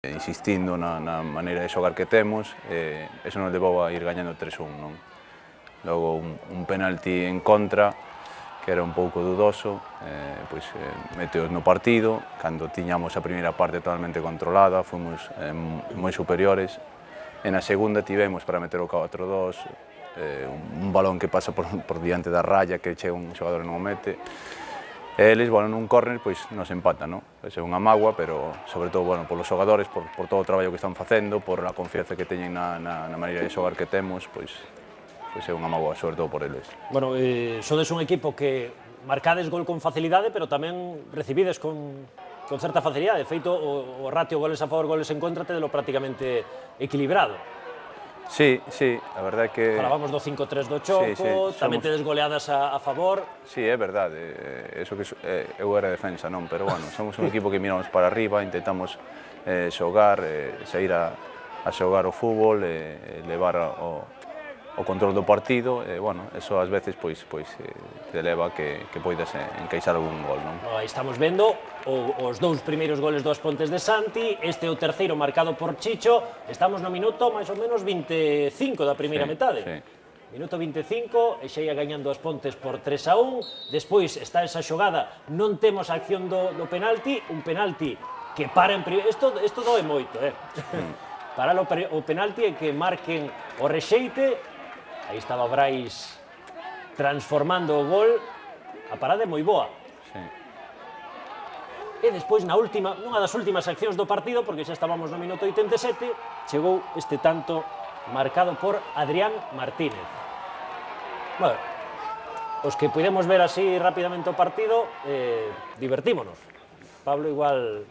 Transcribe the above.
insistindo na maneira de xogar que temos, eso nos levou a ir gañando 3-1, non? Logo un penalti en contra, que era un pouco dudoso, pois meteos no partido, cando tiñamos a primeira parte totalmente controlada, fomos moi superiores, e na segunda tivemos para meter o 4-2, un balón que pasa por diante da raya, que chega un xogador e non o mete. E eles, bueno, nun córner, pois nos empatan, non? É unha mágoa, pero sobre todo, bueno, polos xogadores, por todo o traballo que están facendo, por a confianza que teñen na maneira de xogar que temos, pois é unha mágoa, sobre todo por eles. Bueno, sodes un equipo que marcades gol con facilidade, pero tamén recibides con certa facilidade. De feito, o ratio goles a favor, goles en contra, tedelo prácticamente equilibrado. Sí, a verdade é que... Falábamos do 5-3 do Choco, tamén tedes goleadas a favor. Sí, é verdade, eso que eu era defensa, non, pero bueno, somos un equipo que miramos para arriba, intentamos xogar, sair a xogar o fútbol, levar o control do partido, e, bueno, eso ás veces pois te leva a que poidas encaixar algún gol, non? Aí estamos vendo os dous primeiros goles do As Pontes de Santi, este é o terceiro marcado por Chicho, estamos no minuto máis ou menos 25 da primeira metade. Minuto 25, e xa ia gañando As Pontes por 3-1, despois está esa xogada, non temos a acción do penalti, un penalti que para en primeiro, isto doe moito, para o penalti e que marquen o rexeite. Aí estaba Brais transformando o gol, a parada é moi boa. E despois, nunha das últimas accións do partido, porque xa estábamos no minuto 87, chegou este tanto marcado por Adrián Martínez. Bueno, os que podemos ver así rapidamente o partido, divertímonos. Pablo igual